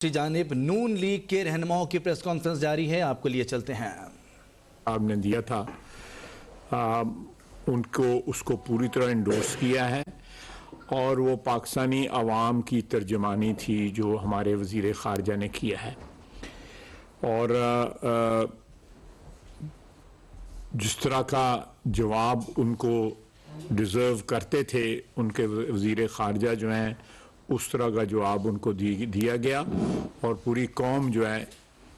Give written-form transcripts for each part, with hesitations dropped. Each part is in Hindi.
दूसरी जानिब नून लीग के रहनुमाओं की प्रेस कॉन्फ्रेंस जारी है, आपको लिए चलते हैं। आपने दिया था उनको उसको पूरी तरह इंडोर्स किया है और वो पाकिस्तानी अवाम की तर्जमानी थी जो हमारे वज़ीर ख़ारजा ने किया है। और जिस तरह का जवाब उनको डिज़र्व करते थे उनके वज़ीर ख़ारजा जो हैं, उस तरह का जवाब उनको दिया गया और पूरी कौम जो है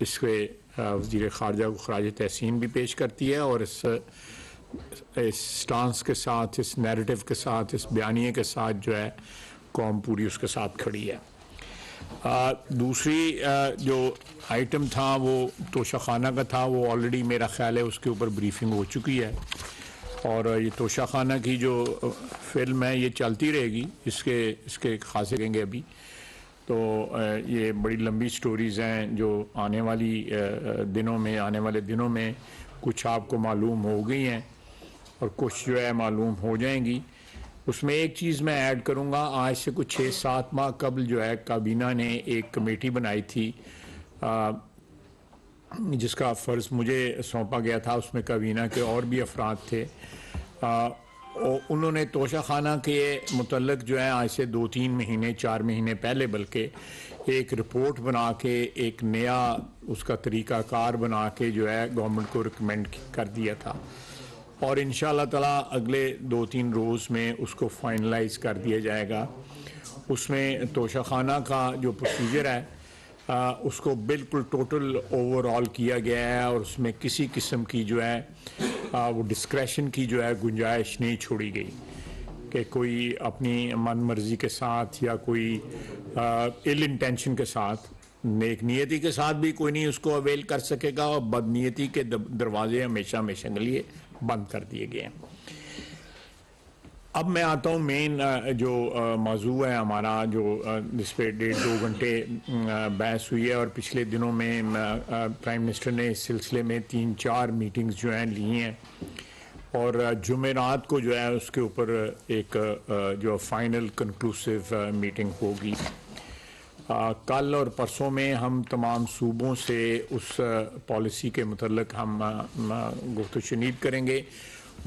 इसके वज़ीर ख़ारजा को ख़राज तहसीन भी पेश करती है और इस स्टांस के साथ, इस नैरेटिव के साथ, इस बयानिए के साथ जो है कौम पूरी उसके साथ खड़ी है। दूसरी जो आइटम था वो तोशाखाना का था, वो ऑलरेडी मेरा ख्याल है उसके ऊपर ब्रीफिंग हो चुकी है और ये तोशाखाना की जो फिल्म है ये चलती रहेगी, इसके खासे रहेंगे अभी तो ये बड़ी लंबी स्टोरीज़ हैं जो आने वाले दिनों में कुछ आपको मालूम हो गई हैं और कुछ जो है मालूम हो जाएंगी। उसमें एक चीज़ मैं ऐड करूंगा, आज से कुछ 6-7 माह कबल जो है काबीना ने एक कमेटी बनाई थी जिसका फ़र्ज़ मुझे सौंपा गया था। उसमें काबीना के और भी अफराद थे। उन्होंने तोशाखाना के मुतल्लिक़ जो है आज से 2-3 महीने 4 महीने पहले बल्कि एक रिपोर्ट बना के एक नया उसका तरीक़ाकार बना के जो है गवर्नमेंट को रिकमेंड कर दिया था और इंशाअल्लाह ताला अगले 2-3 रोज़ में उसको फाइनलाइज़ कर दिया जाएगा। उसमें तोशाखाना का जो प्रोसीजर है उसको बिल्कुल टोटल ओवरऑल किया गया है और उसमें किसी किस्म की जो है वो डिस्क्रेशन की जो है गुंजाइश नहीं छोड़ी गई कि कोई अपनी मन मर्जी के साथ या कोई इल इंटेंशन के साथ, नेक नियति के साथ भी कोई नहीं उसको अवेल कर सकेगा और बदनीयती के दरवाजे हमेशा हमेशा के लिए बंद कर दिए गए हैं। अब मैं आता हूँ मेन जो मौजू है हमारा, जो जिस पे 1.5-2 घंटे बहस हुई है और पिछले दिनों में प्राइम मिनिस्टर ने इस सिलसिले में 3-4 मीटिंग्स जो हैं ली हैं और जुमेरात को जो है उसके ऊपर एक जो फाइनल कंक्लूसिव मीटिंग होगी। कल और परसों में हम तमाम सूबों से उस पॉलिसी के मुतल्लिक़ हम गुफ्तगू करेंगे,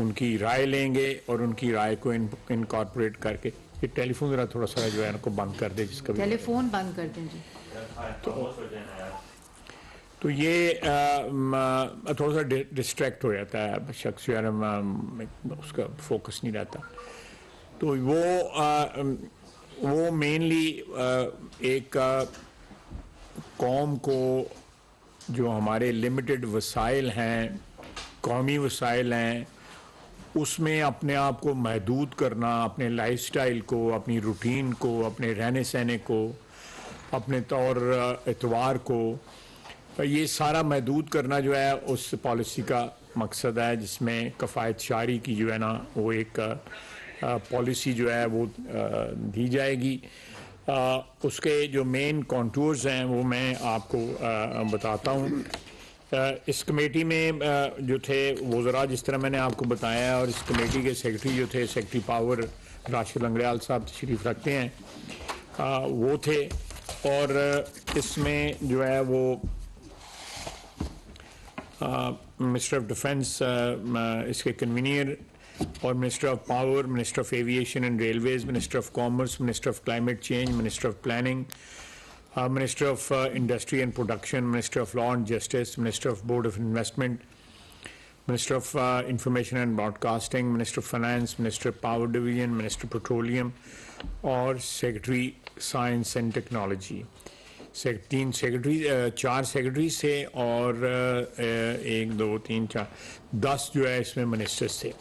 उनकी राय लेंगे और उनकी राय को इनकॉर्पोरेट करके। ये टेलीफोन ज़रा थोड़ा सा जो है इनको बंद कर दे, जिसका टेलीफोन बंद कर दें जी। तो ये थोड़ा सा डिस्ट्रैक्ट हो जाता है शख्स, जो है उसका फोकस नहीं रहता। तो वो मेनली एक कौम को जो हमारे लिमिटेड वसाइल हैं, कौमी वसाइल हैं, उसमें अपने आप को महदूद करना, अपने लाइफस्टाइल को, अपनी रूटीन को, अपने रहने सहने को, अपने तौर एतवार को, ये सारा महदूद करना जो है उस पॉलिसी का मकसद है, जिसमें कफ़ायत शारी की जो है ना वो एक पॉलिसी जो है वो दी जाएगी। उसके जो मेन कॉन्टूर्स हैं वो मैं आपको बताता हूँ। इस कमेटी में जो थे वो ज़रा जिस तरह मैंने आपको बताया, और इस कमेटी के सेक्रेटरी जो थे, सेक्रेटरी पावर राशिद लंगड़ियाल साहब तशरीफ़ रखते हैं, वो थे। और इसमें जो है वो मिनिस्टर ऑफ डिफेंस इसके कन्वीनियर और minister of power, minister of aviation and Railways, minister of commerce, minister of climate change, minister of planning, Minister of Industry and Production, Minister of Law and Justice, Minister of Board of Investment, Minister of Information and Broadcasting, Minister of Finance, Minister of Power Division, Minister of Petroleum और Secretary Science and Technology। 4 secretaries थे और 1, 2, 3, 4, 10 जो है इसमें मिनिस्टर्स थे।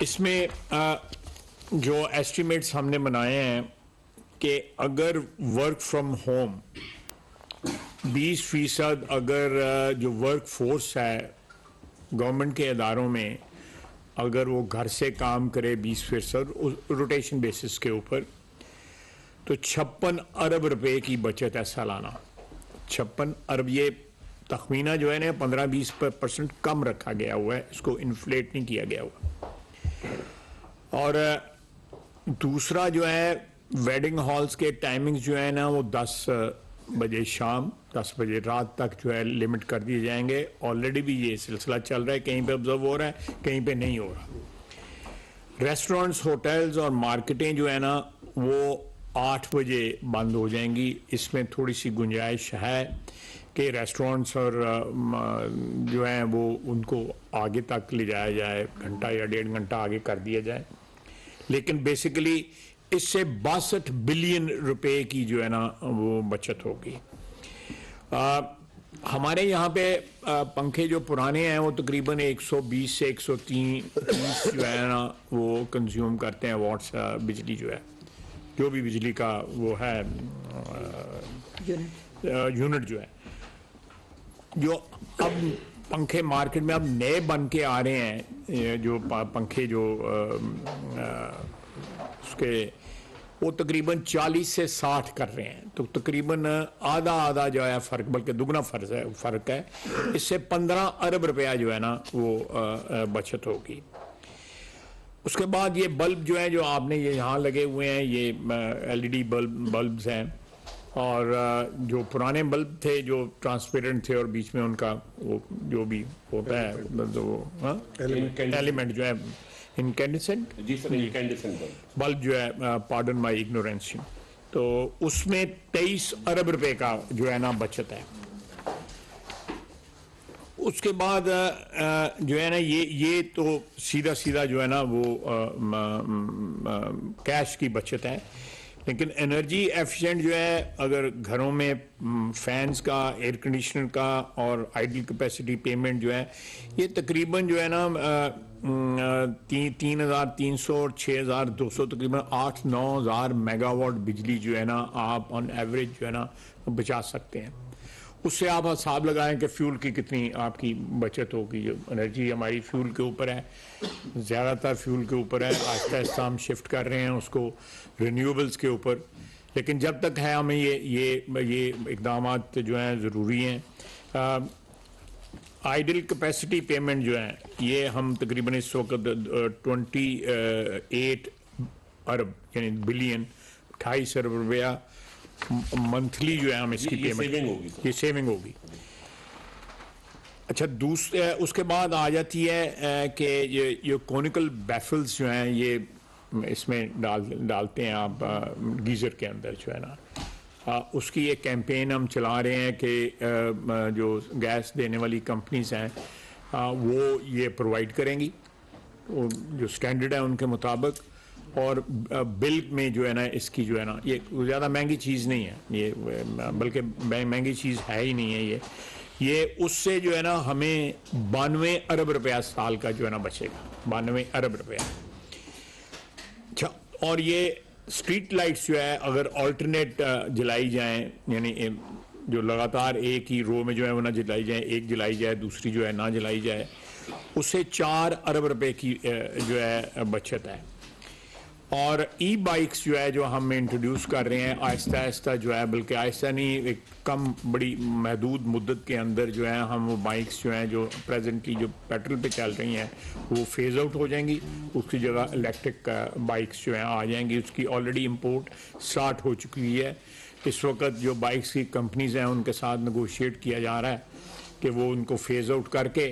इसमें जो एस्टिमेट्स हमने बनाए हैं कि अगर वर्क फ्रॉम होम 20% अगर जो वर्क फोर्स है गवर्नमेंट के इदारों में, अगर वो घर से काम करे 20% रोटेशन बेसिस के ऊपर, तो 56 अरब रुपए की बचत है सालाना। 56 अरब, ये तखमीना जो है ना 15-20% कम रखा गया हुआ है, इसको इन्फ्लेट नहीं किया गया हुआ। और दूसरा जो है वेडिंग हॉल्स के टाइमिंग्स जो है ना वो 10 बजे शाम 10 बजे रात तक जो है लिमिट कर दिए जाएंगे। ऑलरेडी भी ये सिलसिला चल रहा है, कहीं पे ऑब्जर्व हो रहा है, कहीं पे नहीं हो रहा। रेस्टोरेंट्स, होटल्स और मार्केटें जो है ना वो 8 बजे बंद हो जाएंगी। इसमें थोड़ी सी गुंजाइश है कि रेस्टोरेंट्स और जो हैं वो उनको आगे तक ले जाया जाए, घंटा या 1.5 घंटा आगे कर दिया जाए, लेकिन बेसिकली इससे 62 बिलियन रुपए की जो है ना वो बचत होगी। हमारे यहाँ पे पंखे जो पुराने हैं वो तकरीबन 120 से 130 जो है ना वो कंज्यूम करते हैं वाट्स बिजली, जो है जो भी बिजली का वो है यूनिट जो है। जो अब पंखे मार्केट में अब नए बन के आ रहे हैं, जो पंखे जो उसके वो तकरीबन 40 से 60 कर रहे हैं, तो तकरीबन आधा जो है फ़र्क, बल्कि दुगना फ़र्क है। इससे 15 अरब रुपया जो है ना वो बचत होगी। उसके बाद ये बल्ब जो है जो आपने ये यहाँ लगे हुए हैं, ये LED बल्ब्स हैं, और जो पुराने बल्ब थे जो ट्रांसपेरेंट थे और बीच में उनका वो जो भी होता है एलिमेंट जो है इनकैंडेसेंट, जी सर, इनकैंडेसेंट बल्ब जो है, पार्डन माय इग्नोरेंस, तो उसमें 23 अरब रुपए का जो है ना बचत है। उसके बाद जो है ना ये तो सीधा जो है ना वो कैश की बचत है, लेकिन एनर्जी एफिशिएंट जो है, अगर घरों में फैंस का, एयर कंडीशनर का और आइडल कैपेसिटी पेमेंट जो है, ये तकरीबन जो है ना 3,300 और 6,200 तकरीबन 8-9 हज़ार मेगावाट बिजली जो है ना आप ऑन एवरेज जो है ना बचा सकते हैं। उससे आप हिसाब लगाएं कि फ्यूल की कितनी आपकी बचत होगी। जो एनर्जी हमारी फ्यूल के ऊपर है, ज़्यादातर फ्यूल के ऊपर है, आहिस्ता आहिस्ता हम शिफ्ट कर रहे हैं उसको रिन्यूएबल्स के ऊपर, लेकिन जब तक है हमें ये इक़दामात जो हैं ज़रूरी हैं। आइडल कैपेसिटी पेमेंट जो है ये हम तकरीबन इस वक्त 28 अरब यानी बिलियन 28 अरब रुपया मंथली जो है हम इसकी पेमेंट, ये सेविंग होगी। अच्छा, दूसरे उसके बाद आ जाती है कि ये कॉनिकल बैफल्स जो हैं ये इसमें डालते हैं आप गीज़र के अंदर जो है ना, उसकी एक कैंपेन हम चला रहे हैं कि जो गैस देने वाली कंपनीज हैं वो ये प्रोवाइड करेंगी जो स्टैंडर्ड है उनके मुताबिक, और बिल में जो है ना इसकी जो है ना ये ज़्यादा महंगी चीज़ नहीं है, ये बल्कि महंगी चीज़ है ही नहीं है ये उससे जो है ना हमें 92 अरब रुपया साल का जो है ना बचेगा, 92 अरब रुपया। अच्छा, और ये स्ट्रीट लाइट्स जो है अगर ऑल्टरनेट जलाई जाएं, यानी जो लगातार एक ही रो में जो है वो ना जलाई जाए, एक जलाई जाए दूसरी जो है ना जलाई जाए, उससे 4 अरब रुपए की जो है बचत है। और ई बाइक्स जो है जो हम इंट्रोड्यूस कर रहे हैं आहिस्ता आहिस्ता जो है, बल्कि आहिस्ता नहीं, एक कम बड़ी महदूद मुद्दत के अंदर जो है हम वो बाइक्स जो हैं जो प्रेजेंटली जो पेट्रोल पे चल रही हैं वो फेज आउट हो जाएंगी, उसकी जगह इलेक्ट्रिक बाइक्स जो हैं आ जाएंगी। उसकी ऑलरेडी इंपोर्ट स्टार्ट हो चुकी है। इस वक्त जो बाइक्स की कंपनीज हैं उनके साथ नेगोशिएट किया जा रहा है कि वो उनको फेज आउट करके,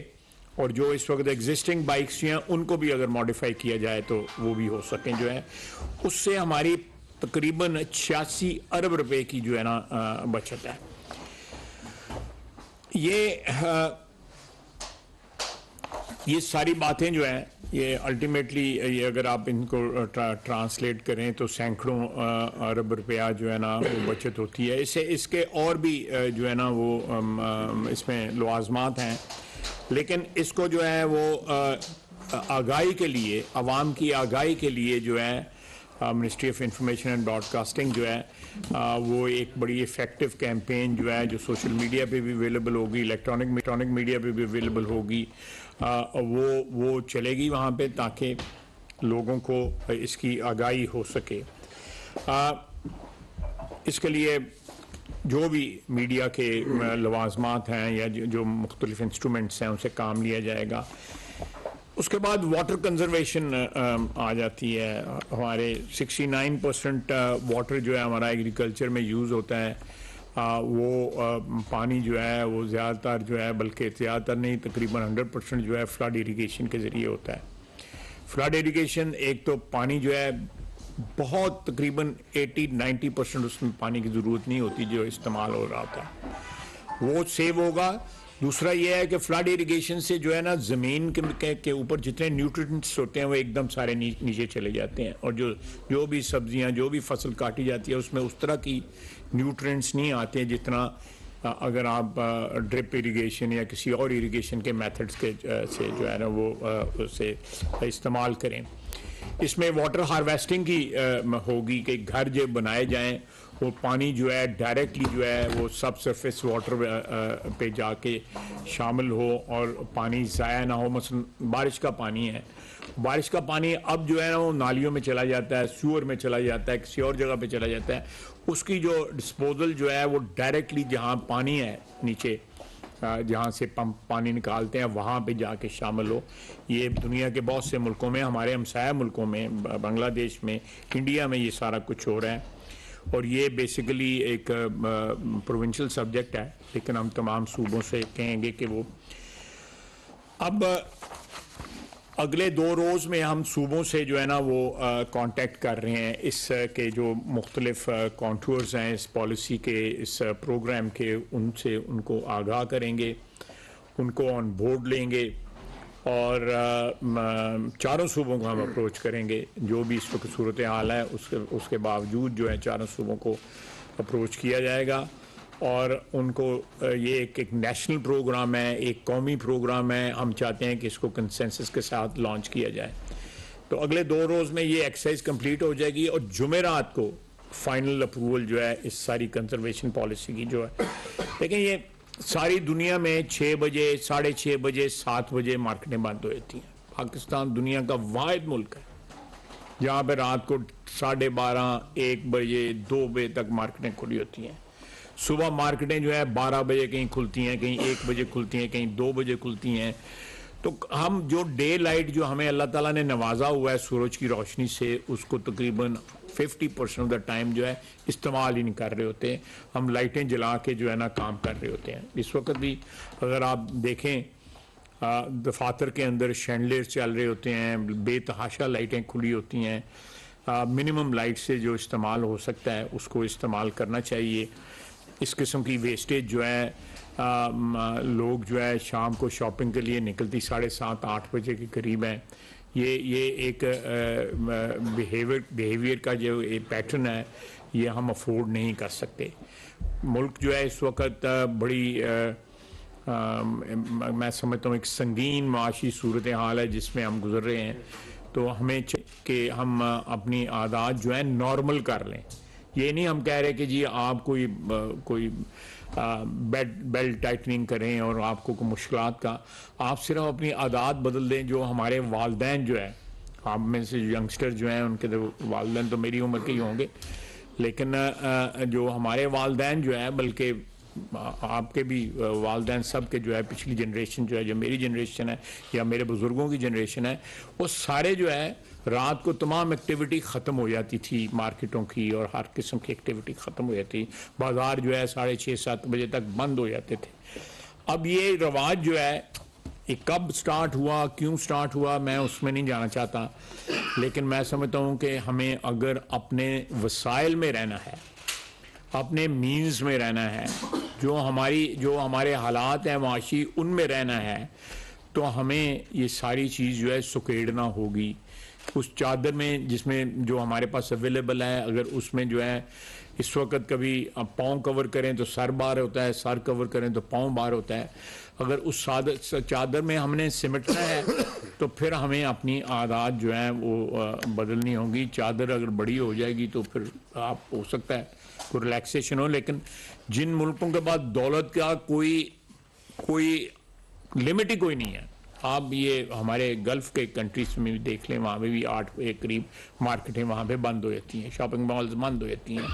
और जो इस वक्त एग्जिस्टिंग बाइक्स हैं उनको भी अगर मॉडिफाई किया जाए तो वो भी हो सकें जो है, उससे हमारी तकरीबन 86 अरब रुपए की जो है ना बचत है। ये सारी बातें जो हैं ये अल्टीमेटली ये अगर आप इनको ट्रांसलेट करें तो सैकड़ों अरब रुपया जो है ना वो बचत होती है। इसके और भी जो है ना वो इसमें लवाजमात हैं, लेकिन इसको जो है वो आगाही के लिए, आवाम की आगाही के लिए जो है ministry of information and broadcasting जो है वो एक बड़ी इफ़ेक्टिव कैंपेन जो है जो सोशल मीडिया पे भी अवेलेबल होगी, इलेक्ट्रॉनिक मीडिया पे भी अवेलेबल होगी, वो चलेगी वहाँ पे ताकि लोगों को इसकी आगाही हो सके। इसके लिए जो भी मीडिया के लवाजमात हैं या जो मुख्तलिफ इंस्ट्रूमेंट्स हैं उनसे काम लिया जाएगा। उसके बाद वाटर कंजर्वेशन आ जाती है। हमारे 69% वाटर जो है हमारा एग्रीकल्चर में यूज़ होता है, वो पानी जो है वो ज़्यादातर जो है, बल्कि ज़्यादातर नहीं तकरीबन 100% जो है फ्लड इरिगेशन के ज़रिए होता है। फ्लड इरिगेशन एक तो पानी जो है बहुत तकरीबन 80-90% उसमें पानी की ज़रूरत नहीं होती जो इस्तेमाल हो रहा होता है, वो सेव होगा। दूसरा ये है कि फ्लड इरिगेशन से जो है ना ज़मीन के ऊपर जितने न्यूट्रिएंट्स होते हैं वो एकदम सारे नीचे चले जाते हैं, और जो भी सब्जियां जो भी फसल काटी जाती है उसमें उस तरह की न्यूट्रिएंट्स नहीं आते हैं जितना अगर आप ड्रिप इरिगेशन या किसी और इरिगेशन के मेथड्स के से जो है ना वो उसे इस्तेमाल करें। इसमें वाटर हार्वेस्टिंग की होगी कि घर जो बनाए जाएं वो पानी जो है डायरेक्टली जो है वो सब सरफेस वाटर पे जाके शामिल हो और पानी ज़ाया ना हो। मसलन बारिश का पानी है, बारिश का पानी अब जो है ना वो नालियों में चला जाता है, सूअर में चला जाता है, किसी और जगह पे चला जाता है, उसकी जो डिस्पोजल जो है वो डायरेक्टली जहाँ पानी है नीचे जहाँ से पंप पानी निकालते हैं वहाँ पे जाके शामिल हो। ये दुनिया के बहुत से मुल्कों में, हमारे हमसाया मुल्कों में, बांग्लादेश में, इंडिया में ये सारा कुछ हो रहा है, और ये बेसिकली एक प्रोविंशियल सब्जेक्ट है, लेकिन हम तमाम सूबों से कहेंगे कि वो अब अगले 2 रोज़ में हम सूबों से जो है ना वो कांटेक्ट कर रहे हैं इस के जो मुख्तलिफ कॉन्टूर्स हैं इस पॉलिसी के, इस प्रोग्राम के, उनसे उनको आगाह करेंगे, उनको ऑन बोर्ड लेंगे, और चारों सूबों को हम अप्रोच करेंगे। जो भी इस वक्त सूरत हाल है उसके बावजूद जो है चारों सूबों को अप्रोच किया जाएगा, और उनको ये एक नेशनल प्रोग्राम है, एक कौमी प्रोग्राम है, हम चाहते हैं कि इसको कंसेंसस के साथ लॉन्च किया जाए। तो अगले 2 रोज़ में ये एक्सरसाइज कंप्लीट हो जाएगी, और जुमेरात को फाइनल अप्रूवल जो है इस सारी कंजर्वेशन पॉलिसी की जो है। लेकिन ये सारी दुनिया में 6 बजे, 6:30 बजे, 7 बजे मार्केटें बंद हो जाती हैं। पाकिस्तान दुनिया का वाहिद मुल्क है जहाँ पे रात को 12:30, 1 बजे, 2 बजे तक मार्केटें खुली होती हैं। सुबह मार्केटें जो है 12 बजे कहीं खुलती हैं, कहीं 1 बजे खुलती हैं, कहीं 2 बजे खुलती हैं। तो हम जो डे लाइट जो हमें अल्लाह ताला ने नवाजा हुआ है सूरज की रोशनी से, उसको तकरीबन 50% ऑफ द टाइम जो है इस्तेमाल ही नहीं कर रहे होते। हम लाइटें जला के जो है ना काम कर रहे होते हैं। इस वक्त भी अगर आप देखें दफातर के अंदर शैंडलियर चल रहे होते हैं, बेतहाशा लाइटें खुली होती हैं। मिनिमम लाइट से जो इस्तेमाल हो सकता है उसको इस्तेमाल करना चाहिए। इस किस्म की वेस्टेज जो है लोग जो है शाम को शॉपिंग के लिए निकलती 7:30-8 बजे के करीब है। ये एक बिहेवियर का जो एक पैटर्न है ये हम अफोर्ड नहीं कर सकते। मुल्क जो है इस वक्त बड़ी मैं समझता हूँ एक संगीन माशी सूरत हाल है जिसमें हम गुजर रहे हैं। तो हमें कि हम अपनी आदत जो है नॉर्मल कर लें। ये नहीं हम कह रहे कि जी आप कोई बेल्ट टाइटनिंग करें और आपको कोई मुश्किलात का, आप सिर्फ अपनी आदत बदल दें। जो हमारे वालदैन जो है, आप में से यंगस्टर जो हैं उनके तो वालदैन तो मेरी उम्र के ही होंगे, लेकिन जो हमारे वालदैन जो है, बल्कि आपके भी वालदैन सब के जो है पिछली जनरेशन जो है, जो मेरी जनरेशन है या मेरे बुज़ुर्गों की जनरेशन है, वो सारे जो है रात को तमाम एक्टिविटी ख़त्म हो जाती थी, मार्केटों की और हर किस्म की एक्टिविटी ख़त्म हो जाती। बाज़ार जो है 6:30-7 बजे तक बंद हो जाते थे। अब ये रवाज जो है ये कब स्टार्ट हुआ, क्यों स्टार्ट हुआ, मैं उसमें नहीं जाना चाहता, लेकिन मैं समझता हूँ कि हमें अगर अपने वसाइल में रहना है, अपने मीन्स में रहना है, जो हमारे हालात हैं माशी उनमें रहना है, तो हमें ये सारी चीज़ जो है सुकेड़ना होगी। उस चादर में जिसमें जो हमारे पास अवेलेबल है, अगर उसमें जो है इस वक्त कभी पाँव कवर करें तो सर बाहर होता है, सर कवर करें तो पाँव बाहर होता है। अगर उस चादर में हमने सिमटना है तो फिर हमें अपनी आदत जो है वो बदलनी होगी। चादर अगर बड़ी हो जाएगी तो फिर आप हो सकता है कोई रिलैक्सेशन हो, लेकिन जिन मुल्कों के पास दौलत का कोई लिमिट ही कोई नहीं है, आप ये हमारे गल्फ़ के कंट्रीज में भी देख लें, वहाँ पे भी 8 के करीब मार्केटें वहाँ पे बंद हो जाती हैं, शॉपिंग मॉल्स बंद हो जाती हैं,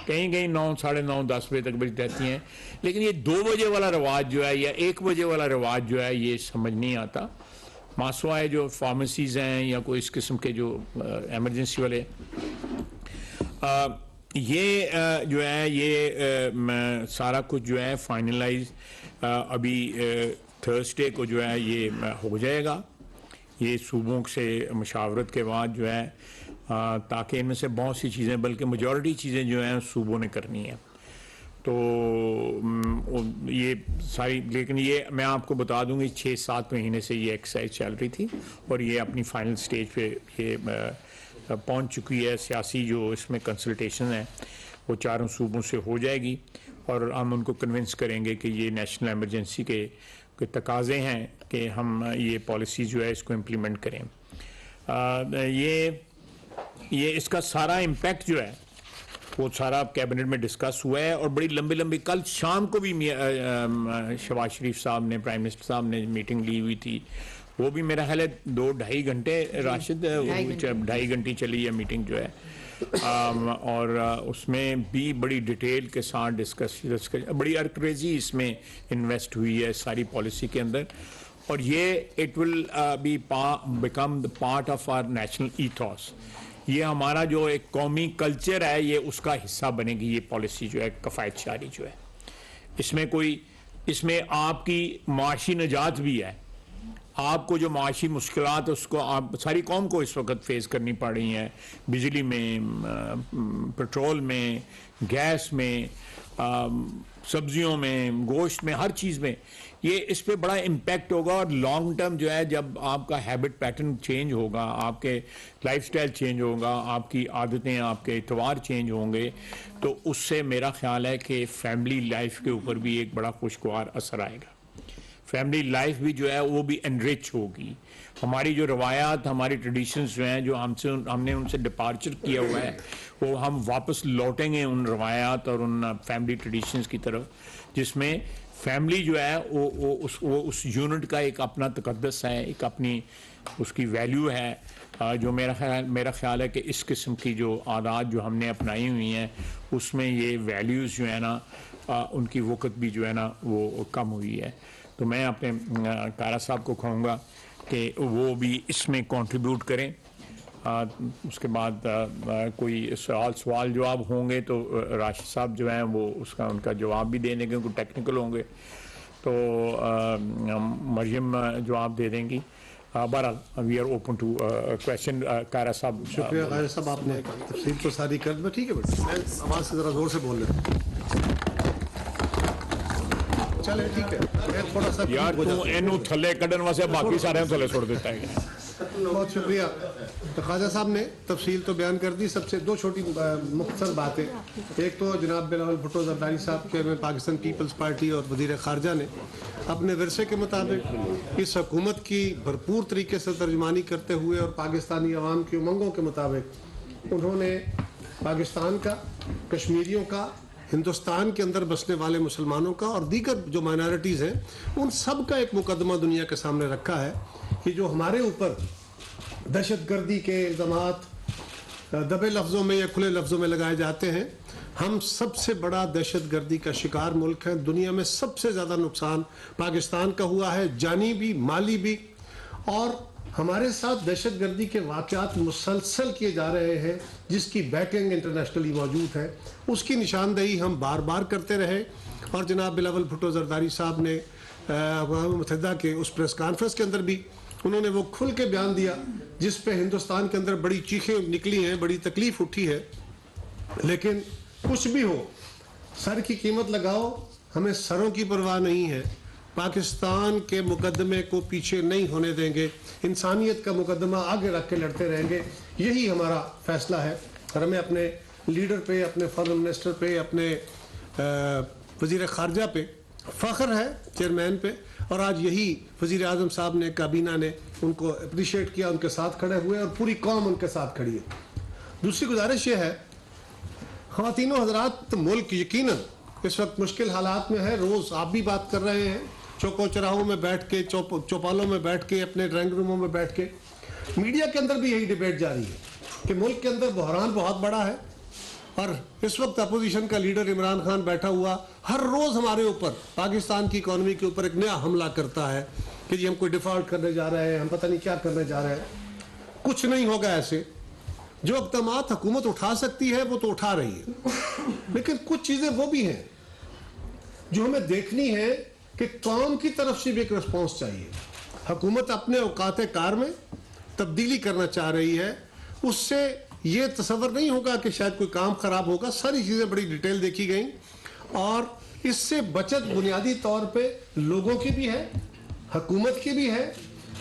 कहीं 9, 9:30, 10 बजे तक बज रहती हैं। लेकिन ये 2 बजे वाला रवाज जो है या 1 बजे वाला रवाज जो है ये समझ नहीं आता। मासवाए जो फार्मेसीज़ हैं या कोई इस किस्म के जो एमरजेंसी वाले ये जो है ये सारा कुछ जो है फाइनलाइज अभी थर्सडे को जो है ये हो जाएगा, ये सूबों से मशावरत के बाद जो है ताकि इनमें से बहुत सी चीज़ें बल्कि मेजॉरिटी चीज़ें जो हैं सूबों ने करनी है। तो ये सारी, लेकिन ये मैं आपको बता दूंगी 6-7 महीने से ये एक्सरसाइज चल रही थी और ये अपनी फाइनल स्टेज पे ये पहुंच चुकी है। सियासी जो इसमें कंसल्टेशन है वो चारों सूबों से हो जाएगी और हम उनको कन्विंस करेंगे कि ये नेशनल इमरजेंसी के तकाज़े हैं कि हम ये पॉलिसी जो है इसको इम्प्लीमेंट करें। ये इसका सारा इम्पैक्ट जो है वो सारा कैबिनेट में डिस्कस हुआ है और बड़ी लंबी कल शाम को भी शहबाज शरीफ साहब ने, प्राइम मिनिस्टर साहब ने मीटिंग ली हुई थी। वो भी मेरा ख्याल है 2-2.5 घंटे राशिद 2.5 घंटे चली है मीटिंग जो है और उसमें भी बड़ी डिटेल के साथ डिस्कस बड़ी अर्क्रेजी इसमें इन्वेस्ट हुई है सारी पॉलिसी के अंदर और ये it will be become the part of our national ethos. ये हमारा जो एक कौमी कल्चर है ये उसका हिस्सा बनेगी ये पॉलिसी जो है कफ़ायत शारी जो है। इसमें आपकी माशी निजात भी है। आपको जो माशी मुश्किलात उसको आप सारी कौम को इस वक्त फेस करनी पड़ रही हैं, बिजली में, पेट्रोल में, गैस में, सब्जियों में, गोश्त में, हर चीज़ में ये इस पे बड़ा इम्पैक्ट होगा और लॉन्ग टर्म जो है जब आपका हैबिट पैटर्न चेंज होगा, आपके लाइफस्टाइल चेंज होगा, आपकी आदतें, आपके इतवार चेंज होंगे तो उससे मेरा ख्याल है कि फैमिली लाइफ के ऊपर भी एक बड़ा खुशगवार असर आएगा। फैमिली लाइफ भी जो है वो भी एनरिच होगी। हमारी जो रवायात, हमारी ट्रेडिशंस जो हैं जो हमने उनसे डिपार्चर किया हुआ है वो हम वापस लौटेंगे उन रवायात और उन फैमिली ट्रेडिशंस की तरफ जिसमें फैमिली जो है वो उस यूनिट का एक अपना तकद्दस है, एक अपनी उसकी वैल्यू है। जो मेरा ख्याल है कि इस किस्म की जो आदत जो हमने अपनाई हुई हैं उसमें ये वैल्यूज़ जो है ना उनकी वक़्त भी जो है ना वो कम हुई है। तो मैं अपने कारा साहब को कहूँगा कि वो भी इसमें कंट्रीब्यूट करें। उसके बाद कोई सवाल जवाब होंगे तो राशिद साहब जो हैं वो उनका जवाब भी देने के क्योंकि टेक्निकल होंगे तो मरियम जवाब दे देंगी। बहरहाल we are open to question. Kara साहब, शुक्रिया कारा साहब, आपने तफसील तो सारी कर दी। ठीक है बेटा, मैं आवाज़ से ज़रा ज़ोर से बोल लेता हूँ। चले ठीक है, मैं थोड़ा सा यार तू इनू थले कढ़न वास्ते बाकी सारे थले छोड़ देता है। बहुत शुक्रिया। तो ख्वाजा साहब ने तफसील तो बयान कर दी। सबसे दो छोटी मुख्तसर बातें। एक तो जनाब बिलावल भुट्टो ज़रदारी साहब के में पाकिस्तान पीपल्स पार्टी और वज़ीर ख़ारजा ने अपने विरसे के मुताबिक इस हुकूमत की भरपूर तरीके से तर्जुमानी करते हुए और पाकिस्तानी अवाम की उमंगों के मुताबिक उन्होंने पाकिस्तान का, कश्मीरियों का, हिंदुस्तान के अंदर बसने वाले मुसलमानों का और दीगर जो माइनॉरिटीज़ हैं उन सब का एक मुकदमा दुनिया के सामने रखा है कि जो हमारे ऊपर दहशतगर्दी के इल्ज़ामात दबे लफ्ज़ों में या खुले लफ्ज़ों में लगाए जाते हैं। हम सबसे बड़ा दहशतगर्दी का शिकार मुल्क हैं। दुनिया में सबसे ज़्यादा नुकसान पाकिस्तान का हुआ है, जानी भी, माली भी। और हमारे साथ दहशतगर्दी के वाक़यात मुसलसल किए जा रहे हैं जिसकी बैकिंग इंटरनेशनली मौजूद है। उसकी निशानदेही हम बार बार करते रहे और जनाब बिलावल भुट्टो ज़रदारी साहब ने अक़वाम मुत्तहिदा के उस प्रेस कॉन्फ्रेंस के अंदर भी उन्होंने वो खुल के बयान दिया जिस पे हिंदुस्तान के अंदर बड़ी चीखें निकली हैं, बड़ी तकलीफ़ उठी है। लेकिन कुछ भी हो, सर की कीमत लगाओ, हमें सरों की परवाह नहीं है। पाकिस्तान के मुकदमे को पीछे नहीं होने देंगे, इंसानियत का मुकदमा आगे रख के लड़ते रहेंगे। यही हमारा फ़ैसला है और हमें अपने लीडर पे, अपने फॉरेन मिनिस्टर पे, अपने वज़ीर ख़ारजा पे फ़ख्र है, चेयरमैन पे। और आज यही वज़ीर आज़म साहब ने, काबीना ने उनको अप्रिशिएट किया, उनके साथ खड़े हुए और पूरी कौम उनके साथ खड़ी है। दूसरी गुजारिश ये है, ख़वातीनो हज़रात, मुल्क यकीनन इस वक्त मुश्किल हालात में है। रोज़ आप भी बात कर रहे हैं, चौको चौराहों में बैठ के, चौपालों में बैठ के, अपने ड्राइंग रूमों में बैठ के। मीडिया के अंदर भी यही डिबेट जारी है कि मुल्क के अंदर बहरान बहुत बड़ा है, और इस वक्त अपोजिशन का लीडर इमरान खान बैठा हुआ हर रोज हमारे ऊपर, पाकिस्तान की इकोनॉमी के ऊपर एक नया हमला करता है कि जी हम कोई डिफॉल्ट करने जा रहे हैं, हम पता नहीं क्या करने जा रहे हैं। कुछ नहीं होगा ऐसे। जो इक़दामात हुकूमत उठा सकती है वो तो उठा रही है, लेकिन कुछ चीजें वो भी हैं जो हमें देखनी है कि कौम की तरफ से भी एक रिस्पॉन्स चाहिए। हुकूमत अपने औकात कार में तब्दीली करना चाह रही है, उससे ये तसव्वुर नहीं होगा कि शायद कोई काम खराब होगा। सारी चीजें बड़ी डिटेल देखी गई और इससे बचत बुनियादी तौर पे लोगों की भी है, हुकूमत की भी है।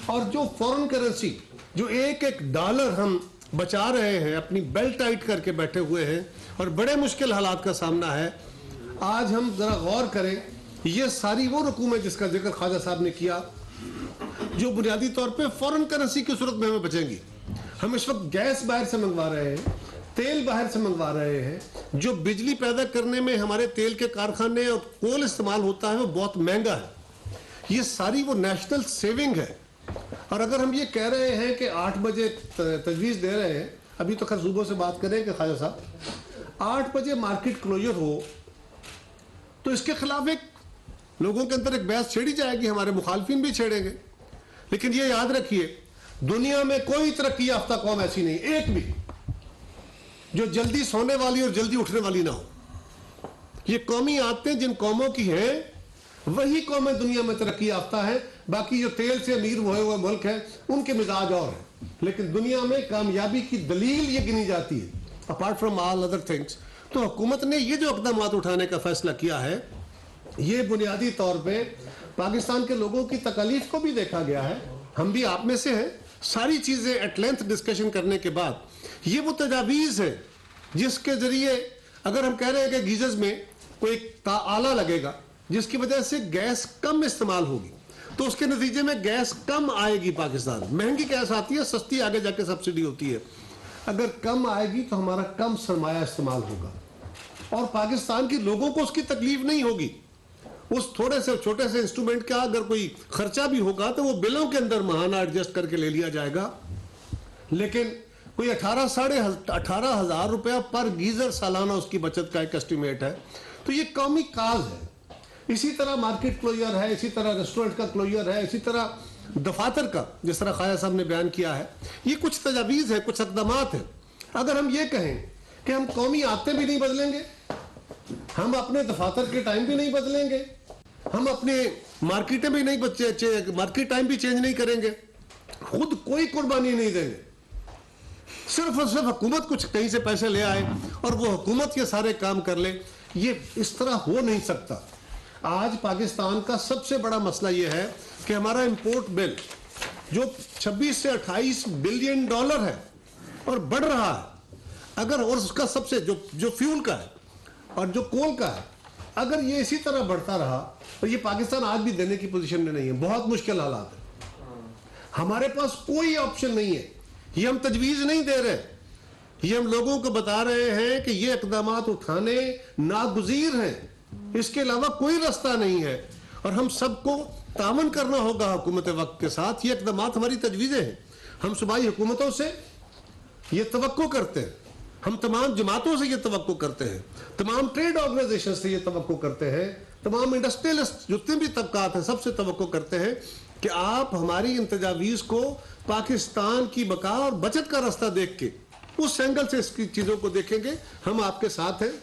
और जो फॉरेन करेंसी, जो एक एक डॉलर हम बचा रहे हैं, अपनी बेल्ट टाइट करके बैठे हुए हैं और बड़े मुश्किल हालात का सामना है। आज हम जरा गौर करें, ये सारी वो रकूम है जिसका जिक्र ख्वाजा साहब ने किया, जो बुनियादी तौर पे फॉरेन करेंसी की सूरत में हमें बचेंगी। हम इस वक्त गैस बाहर से मंगवा रहे हैं, तेल बाहर से मंगवा रहे हैं, जो बिजली पैदा करने में हमारे तेल के कारखाने और कोल इस्तेमाल होता है वो बहुत महंगा है। ये सारी वो नेशनल सेविंग है। और अगर हम ये कह रहे हैं कि 8 बजे तजवीज़ दे रहे हैं, अभी तो खैर सुबह से बात करें कि ख्वाजा साहब 8 बजे मार्केट क्लोजर हो, तो इसके खिलाफ एक लोगों के अंदर एक बहस छेड़ी जाएगी, हमारे मुखालफिन भी छेड़ेंगे। लेकिन ये याद रखिए, दुनिया में कोई तरक्की याफ्ता कौम ऐसी नहीं, एक भी, जो जल्दी सोने वाली और जल्दी उठने वाली ना हो। ये कौमी आदतें जिन कौमों की हैं वही कौमें दुनिया में तरक्की याफ्ता है। बाकी जो तेल से अमीर हुए हुए मुल्क है उनके मिजाज और है। लेकिन दुनिया में कामयाबी की दलील ये गिनी जाती है, apart from all other things. तो हुकूमत ने ये जो इक़दाम उठाने का फैसला किया है, ये बुनियादी तौर पे पाकिस्तान के लोगों की तकलीफ को भी देखा गया है। हम भी आप में से हैं। सारी चीजें एट लेंथ डिस्कशन करने के बाद ये वो तजावीज़ है जिसके जरिए अगर हम कह रहे हैं कि गीजर्स में कोई आला लगेगा जिसकी वजह से गैस कम इस्तेमाल होगी, तो उसके नतीजे में गैस कम आएगी। पाकिस्तान महंगी गैस आती है, सस्ती आगे जाके सब्सिडी होती है। अगर कम आएगी तो हमारा कम सरमाया इस्तेमाल होगा और पाकिस्तान के लोगों को उसकी तकलीफ नहीं होगी। उस थोड़े से छोटे से इंस्ट्रूमेंट का अगर कोई खर्चा भी होगा तो वो बिलों के अंदर महाना एडजस्ट करके ले लिया जाएगा। लेकिन कोई 18,500 रुपया पर गीजर सालाना उसकी बचत का एक एस्टिमेट है। तो ये कौमी काज है। इसी तरह मार्केट क्लोजर है, इसी तरह रेस्टोरेंट का क्लोजर है, इसी तरह दफातर का, जिस तरह ख्वाजा साहब ने बयान किया है। ये कुछ तजावीज़ है, कुछ इक़दामात है। अगर हम ये कहें कि हम कौमी आदतें भी नहीं बदलेंगे, हम अपने दफातर के टाइम भी नहीं बदलेंगे, हम अपने मार्केटें भी नहीं मार्केट टाइम भी चेंज नहीं करेंगे, खुद कोई कुर्बानी नहीं देंगे, सिर्फ और सिर्फ हुकूमत कुछ कहीं से पैसे ले आए और वो हुकूमत ये सारे काम कर ले, ये इस तरह हो नहीं सकता। आज पाकिस्तान का सबसे बड़ा मसला ये है कि हमारा इंपोर्ट बिल जो 26 से 28 बिलियन डॉलर है और बढ़ रहा है। अगर और उसका सबसे जो फ्यूल का है और जो कोल का है, अगर ये इसी तरह बढ़ता रहा, और ये पाकिस्तान आज भी देने की पोजीशन में नहीं है, बहुत मुश्किल हालात है। हमारे पास कोई ऑप्शन नहीं है। ये हम तजवीज़ नहीं दे रहे, ये हम लोगों को बता रहे हैं कि ये इक़दामात उठाने नागुज़ीर हैं, इसके अलावा कोई रास्ता नहीं है। और हम सबको तामन करना होगा हुकूमत वक्त के साथ। ये इक़दामात हमारी तजवीज़ें हैं। हम सूबाई हुकूमतों से ये तवक्को करते हैं, हम तमाम जमातों से ये तवक्को करते हैं, तमाम ट्रेड ऑर्गेनाइजेशन से ये तवक्को करते हैं, तमाम इंडस्ट्रियलिस्ट जितने भी तबकात हैं सबसे तवक्को करते हैं कि आप हमारी इन तजावीज़ को पाकिस्तान की बका और बचत का रास्ता देख के उस एंगल से इसकी चीज़ों को देखेंगे। हम आपके साथ हैं।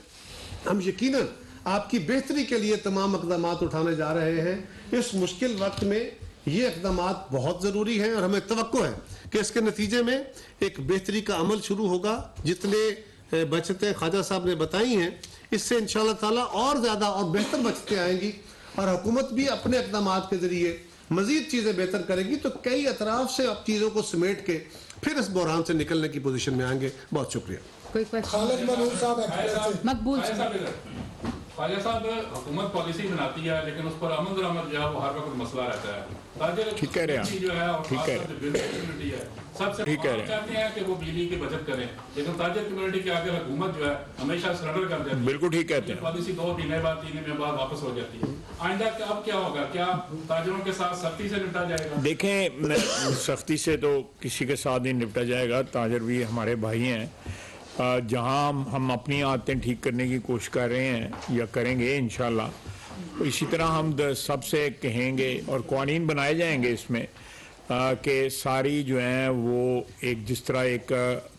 हम यकीनन आपकी बेहतरी के लिए तमाम इक़दामात उठाने जा रहे हैं। इस मुश्किल वक्त में ये इक़दामात बहुत ज़रूरी हैं और हमें तवक्को है कि इसके नतीजे में एक बेहतरी का अमल शुरू होगा। जितने बचतें ख्वाजा साहब ने बताई हैं, इससे इंशाअल्लाह ताला और ज़्यादा और बेहतर बचतें आएंगी और हुकूमत भी अपने इक़दामात के ज़रिए मज़ीद चीज़ें बेहतर करेगी। तो कई अतराफ से अब चीज़ों को समेट के फिर इस बहरान से निकलने की पोजीशन में आएंगे। बहुत शुक्रिया। कोई क्वेश्चन? मकबूल ख्वाजा साहब, हुकूमत पॉलिसी बनाती है लेकिन उस पर अमल दरामद जो है वो हर वक्त मसला रहता है। ठीक कह रहे हैं, जो है ठीक है, सबसे ठीक कह रहे हैं, चाहते हैं कि वो बिजली की बचत करें, लेकिन ताजर कम्युनिटी के आगे हुकूमत जो है हमेशा सरेंडर कर देती है। बिल्कुल ठीक कहते हैं। पॉलिसी 2 महीने बाद 3 महीने बाद वापस हो जाती है। आइंदा अब क्या होगा? क्या ताजरों के साथ सख्ती से निपटा जाएगा? देखें, सख्ती से तो किसी के साथ नहीं निपटा जाएगा। ताजर भी हमारे भाई हैं जहां हम अपनी आदतें ठीक करने की कोशिश कर रहे हैं या करेंगे इंशाल्लाह, तो इसी तरह हम सबसे कहेंगे और कानून बनाए जाएंगे इसमें कि सारी जो हैं वो एक जिस तरह एक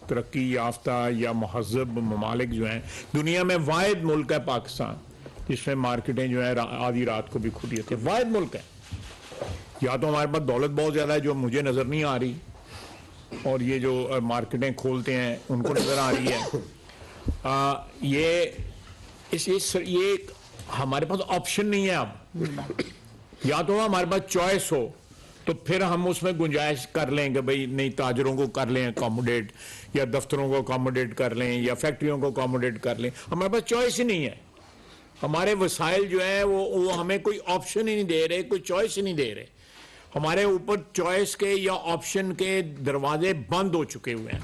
तरक्की याफ्ता या महज़ब ममालिक जो हैं, दुनिया में वाहिद मुल्क है पाकिस्तान जिसमें मार्केटें जो है आधी रात को भी खुली होती है, वाहिद मुल्क है। या तो हमारे पास दौलत बहुत ज़्यादा है जो मुझे नज़र नहीं आ रही, और ये जो मार्केटें खोलते हैं उनको नज़र आ रही है। ये हमारे पास ऑप्शन नहीं है अब। या तो हमारे पास चॉइस हो तो फिर हम उसमें गुंजाइश कर लें कि भाई नहीं ताजरों को कर लें अकोमोडेट, या दफ्तरों को अकोमोडेट कर लें, या फैक्ट्रियों को अकोमोडेट कर लें। हमारे पास चॉइस ही नहीं है। हमारे वसाइल जो है वो हमें कोई ऑप्शन ही नहीं दे रहे, कोई चॉइस ही नहीं दे रहे। हमारे ऊपर चॉइस के या ऑप्शन के दरवाजे बंद हो चुके हुए हैं।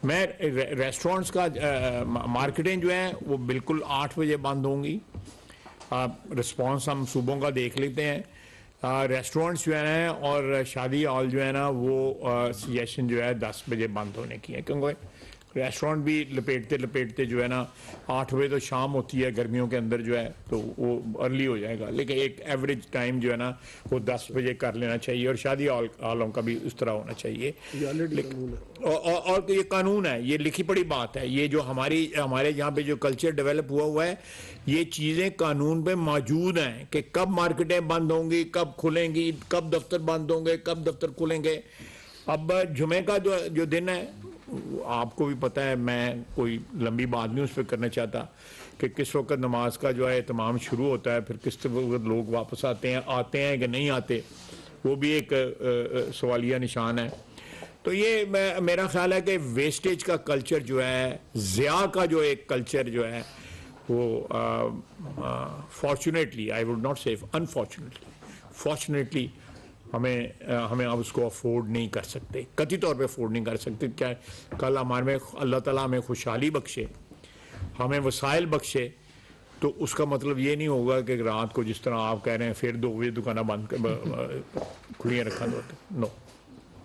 मैं रेस्टोरेंट्स का मार्केटें जो हैं वो बिल्कुल 8 बजे बंद होंगी। रिस्पांस हम सूबों का देख लेते हैं। रेस्टोरेंट्स जो है और शादी हॉल जो है ना वो सजेशन जो है 10 बजे बंद होने की है, क्योंकि रेस्टोरेंट भी लपेटते जो है ना 8 बजे तो शाम होती है गर्मियों के अंदर जो है, तो वो अर्ली हो जाएगा। लेकिन एक एवरेज टाइम जो है ना वो 10 बजे कर लेना चाहिए, और शादी हॉलों का भी उस तरह होना चाहिए। और ये कानून है, ये लिखी पड़ी बात है। ये जो हमारे यहाँ पे जो कल्चर डेवलप हुआ है, ये चीज़ें कानून पे मौजूद हैं कि कब मार्केटें बंद होंगी, कब खुलेंगी, कब दफ्तर बंद होंगे, कब दफ्तर खुलेंगे। अब जुमे का जो दिन है आपको भी पता है, मैं कोई लंबी बात नहीं उस पर करना चाहता कि किस वक्त नमाज का जो है एहतमाम शुरू होता है, फिर किस वक्त लोग वापस आते हैं कि नहीं आते, वो भी एक सवालिया निशान है। तो ये मेरा ख्याल है कि वेस्टेज का कल्चर जो है, ज़िया का जो एक कल्चर जो है वो फॉर्चुनेटली, आई वुड नॉट से अनफॉर्चुनेटली, फॉर्चुनेटली हमें अब उसको अफोर्ड नहीं कर सकते, कतई तौर पे अफोर्ड नहीं कर सकते। क्या कल हमारे में अल्लाह ताला हमें खुशहाली बख्शे, हमें वसाइल बख्शे, तो उसका मतलब ये नहीं होगा कि रात को जिस तरह आप कह रहे हैं फिर 2 बजे दुकाना बंद खुलियाँ रखा दो। नो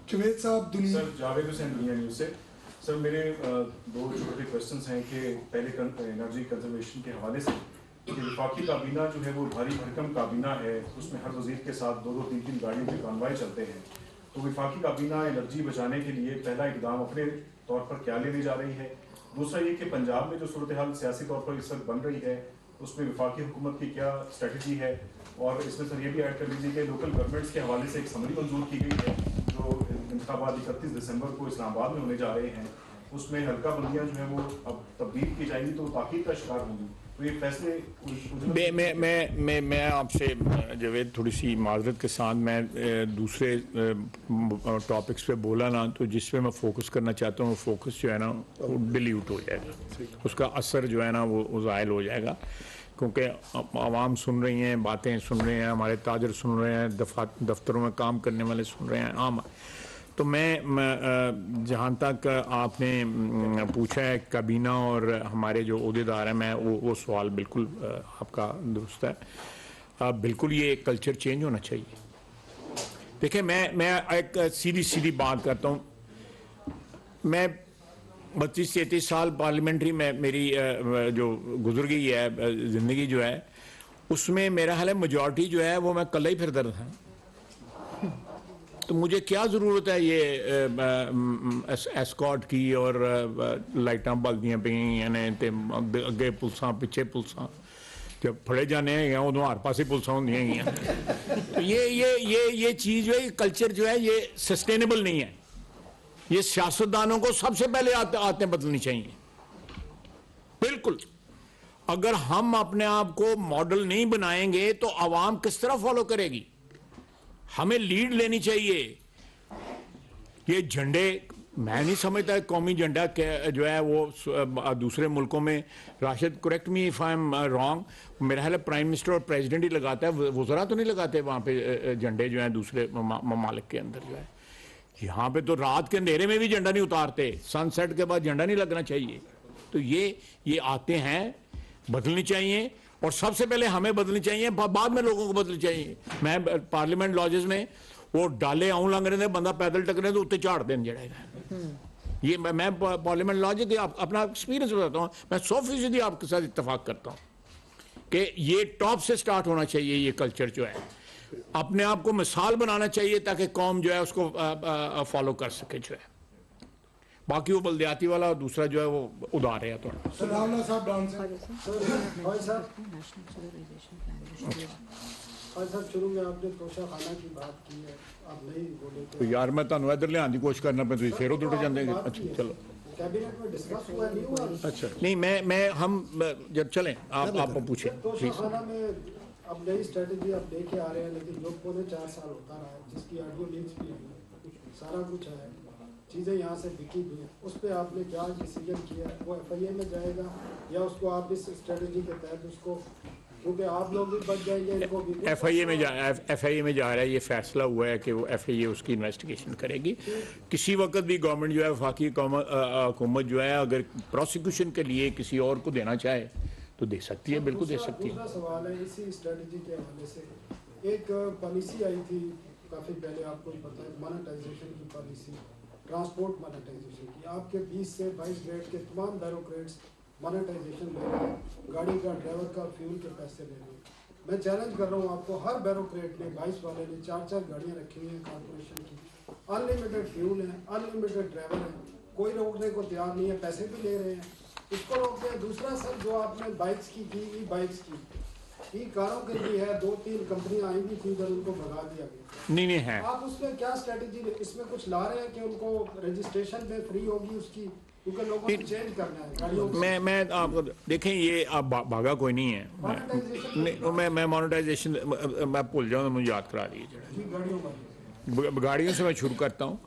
जुवेद साहब, सर जावेद हुसैन दुनिया न्यूज़ से। सर मेरे 2 छोटे क्वेश्चंस हैं कि पहले एनर्जी कंजर्वेशन के हवाले से कि वफाकी काबीना जो है वो भारी भरकम काबीना है, उसमें हर वज़ीर के साथ 2-2, 3-3 गाड़ियों के कॉन्वॉय चलते हैं। तो वफाकी काबीना एनर्जी बचाने के लिए पहला इकदाम अपने तौर पर क्या लेने जा रही है? दूसरा ये कि पंजाब में जो सूरत हाल सियासी तौर पर इस वक्त बन रही है, उसमें वफाकी हुकूमत की क्या स्ट्रेटजी है? और इसमें सर ये भी ऐड कर लीजिए कि लोकल गवर्नमेंट्स के हवाले से एक समरी मंजूर की गई है जो इंतखाबात 31 दिसंबर को इस्लामाबाद में होने जा रहे हैं, उसमें हल्का बंदियाँ जो है वो अब तब्दील की जाएंगी तो ताक़ीद का शिकार होंगी। तो ये फैसले मैं आपसे जवेद थोड़ी सी माजरत के साथ मैं दूसरे टॉपिक्स पे बोला ना, तो जिस पे मैं फोकस करना चाहता हूँ फोकस जो है ना वो डिल्यूट हो जाएगा, उसका असर जो है ना वो ज़ायल हो जाएगा। क्योंकि आवाम सुन रही हैं, बातें सुन रहे हैं, हमारे ताजर सुन रहे हैं, दफ्तरों में काम करने वाले सुन रहे हैं आम। तो मैं जहाँ तक आपने पूछा है काबीना और हमारे जो ओहदेदार हैं, मैं वो सवाल बिल्कुल आपका दुरुस्त है। बिल्कुल ये कल्चर चेंज होना चाहिए। देखिए मैं एक सीधी बात करता हूँ। मैं 32-33 साल पार्लियामेंट्री में मेरी जो गुजर गई है ज़िंदगी जो है, उसमें मेरा हाल है मेजॉरिटी जो है वो मैं कल ही फिरता था। तो मुझे क्या ज़रूरत है ये एस्कॉर्ट की और लाइटां बलदियां पईयां ने ते अगे पुलसां पिछे पुलसां, जब फड़े जाने हैं उदों हर पासे पुलसां होंदियां हैगियां। तो ये चीज़ जो है, कल्चर जो है ये सस्टेनेबल नहीं है। ये सियासतदानों को सबसे पहले आदतें बदलनी चाहिए। बिल्कुल, अगर हम अपने आप को मॉडल नहीं बनाएंगे तो आवाम किस तरह फॉलो करेगी? हमें लीड लेनी चाहिए। ये झंडे, मैं नहीं समझता कौमी झंडा जो है वो दूसरे मुल्कों में, Rashid correct me if I am wrong, मेरा ख्याल है प्राइम मिनिस्टर और प्रेसिडेंट ही लगाता है, वज़रा तो नहीं लगाते वहाँ पे झंडे जो हैं दूसरे ममालिक के अंदर जो है। यहाँ पे तो रात के अंधेरे में भी झंडा नहीं उतारते, सनसेट के बाद झंडा नहीं लगना चाहिए। तो ये आते हैं, बदलनी चाहिए, और सबसे पहले हमें बदलनी चाहिए, बाद में लोगों को बदलनी चाहिए। मैं पार्लियामेंट लॉजेस में वो डाले आऊं लंघ रहे बंदा पैदल टकरे तो उत्ते झाड़ देन जड़ेगा। ये मैं पार्लियामेंट लॉजिक अपना एक्सपीरियंस बताता हूँ, मैं 100% आपके साथ इत्तेफाक करता हूँ कि ये टॉप से स्टार्ट होना चाहिए। ये कल्चर जो है अपने आप को मिसाल बनाना चाहिए ताकि कौम जो है उसको फॉलो कर सके जो है। बाकी वो बल्दियाती वाला और दूसरा जो है वो उधार है थोड़ा। सर शुरू में आपने तोशा खाना की बात की है, आप नहीं बोले तो यार मैं तुहानू इधर लियान की कोशिश करना पे फिर उधर उठ जाते। अच्छा चलो कैबिनेट में डिस्कस हुआ नहीं हुआ? अच्छा नहीं मैं हम जब चलें आप पूछें तोशा प्लीज। खाना में अब नई स्ट्रेटेजी आप लेके आ रहे हैं, लेकिन जो पौने 4 साल होता रहा है, जिसकी ऑडियो लीक्स भी है, सारा कुछ है, चीज़ें यहाँ से बिकी भी हैं, उस पर आपने क्या डिसीजन किया है? वो FIA में जाएगा या उसको आप इस स्ट्रेटेजी के तहत उसको, क्योंकि आप लोग भी बच जाएंगे, इनको भी FIA में जा रहा है। ये फैसला हुआ है कि वो FIA उसकी इन्वेस्टिगेशन करेगी। किसी वक्त भी गवर्नमेंट जो है वफाकी हुकूमत जो है अगर प्रोसिक्यूशन के लिए किसी और को देना चाहे तो दे सकती है, बिल्कुल दे सकती है। दूसरा सवाल है इसी स्ट्रेटेजी के हवाले से, एक पॉलिसी आई थी काफ़ी पहले, आपको पता है, मोनेटाइजेशन की पॉलिसी, ट्रांसपोर्ट मोनेटाइजेशन की। आपके 20 से 22 ग्रेड के तमाम बैरोक्रेट्स मोनेटाइजेशन ले रहे हैं, गाड़ी का, ड्राइवर का, फ्यूल के पैसे ले रहे हैं। मैं चैलेंज कर रहा हूँ आपको, हर बैरोक्रेट ने, 22 वाले ने 4-4 गाड़ियाँ रखी हुई हैं कॉर्पोरेशन की, अनलिमिटेड फ्यूल है, अनलिमिटेड ड्राइवर है, कोई रोकने को तैयार नहीं है, पैसे भी ले रहे हैं, इसको रोकते हैं। दूसरा सर जो आपने बाइक्स की ई बाइक्स की, ई कारों के लिए है, 2-3 कंपनियां आई भी थी इधर, उनको भगा दिया गया। नहीं है आप उसमें क्या स्ट्रेटेजी इसमें कुछ ला रहे हैं कि उनको रजिस्ट्रेशन पे फ्री होगी उसकी, क्योंकि लोगों को चेंज करना है गाड़ियों को? मैं आपको देखें, ये आप भागा कोई नहीं है। मैं मोनेटाइजेशन मैं भूल जाऊँ, मुझे याद करा दीजिए। गाड़ियों से मैं शुरू करता हूँ।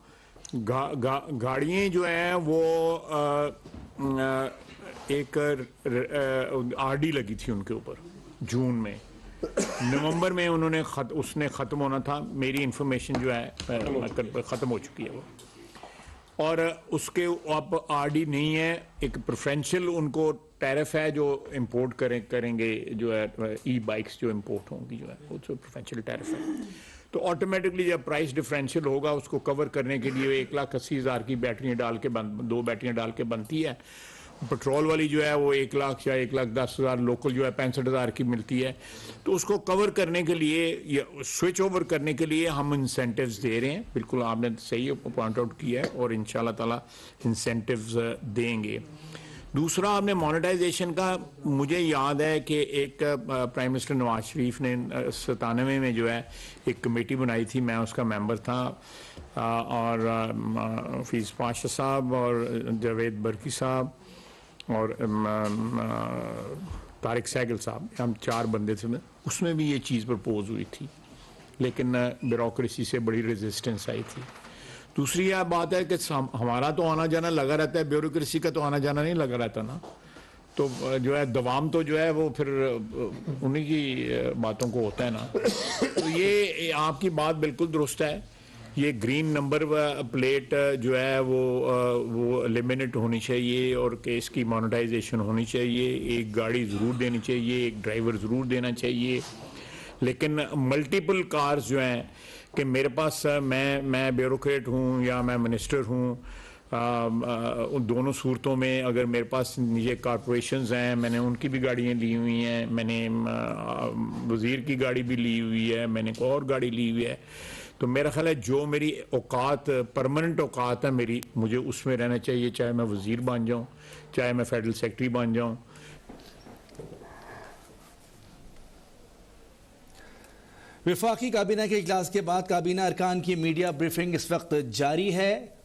गाड़ियाँ जो हैं वो एक RD लगी थी उनके ऊपर जून में, नवंबर में उन्होंने उसने ख़त्म होना था। मेरी इंफॉर्मेशन जो है ख़त्म हो चुकी है वो, और उसके अब RD नहीं है। एक प्रेफरेंशियल उनको टैरिफ है जो इंपोर्ट करेंगे जो है ई बाइक्स जो इंपोर्ट होंगी जो है वो जो प्रेफरेंशियल टैरिफ है। तो ऑटोमेटिकली जब प्राइस डिफरेंशियल होगा उसको कवर करने के लिए 1,80,000 की बैटरियाँ डाल के 2 बैटरियाँ डाल के बनती है। पेट्रोल वाली जो है वो 1 लाख या 1,10,000, लोकल जो है 65,000 की मिलती है। तो उसको कवर करने के लिए या स्विच ओवर करने के लिए हम इंसेंटिव्स दे रहे हैं। बिल्कुल आपने सही पॉइंट आउट किया है और इंशाल्लाह ताला इंसेंटिव्स देंगे। दूसरा आपने मोनेटाइजेशन का, मुझे याद है कि एक प्राइम मिनिस्टर नवाज शरीफ ने 97 में जो है एक कमेटी बनाई थी, मैं उसका मेंबर था, और फीस पाशा साहब और जावेद बरकी साहब और तारिक सहगल साहब, हम 4 बंदे थे। उसमें भी ये चीज़ प्रपोज हुई थी, लेकिन ब्यूरोक्रेसी से बड़ी रेजिस्टेंस आई थी। दूसरी यह बात है कि हमारा तो आना जाना लगा रहता है, ब्यूरोक्रेसी का तो आना जाना नहीं लगा रहता ना। तो जो है दवाम तो जो है वो फिर उन्हीं की बातों को होता है ना। तो ये आपकी बात बिल्कुल दुरुस्त है। ये ग्रीन नंबर प्लेट जो है वो एलिमिनेट होनी चाहिए और कि इसकी मोनेटाइजेशन होनी चाहिए। एक गाड़ी ज़रूर देनी चाहिए, एक ड्राइवर ज़रूर देना चाहिए। लेकिन मल्टीपल कार्स जो हैं कि मेरे पास मैं ब्यूरोक्रेट हूँ या मैं मिनिस्टर हूँ, उन दोनों सूरतों में अगर मेरे पास निजी कॉरपोरेशंस हैं, मैंने उनकी भी गाड़ियाँ ली हुई हैं, मैंने वज़ीर की गाड़ी भी ली हुई है, मैंने एक और गाड़ी ली हुई है। तो मेरा ख्याल है जो मेरी औकात, परमानेंट औकात है मेरी, मुझे उसमें रहना चाहिए, चाहे मैं वज़ीर बन जाऊँ, चाहे मैं फेडरल सेक्रेटरी बन जाऊँ। वफाकी काबीना के इजलास के बाद काबीना अरकान की मीडिया ब्रीफिंग इस वक्त जारी है।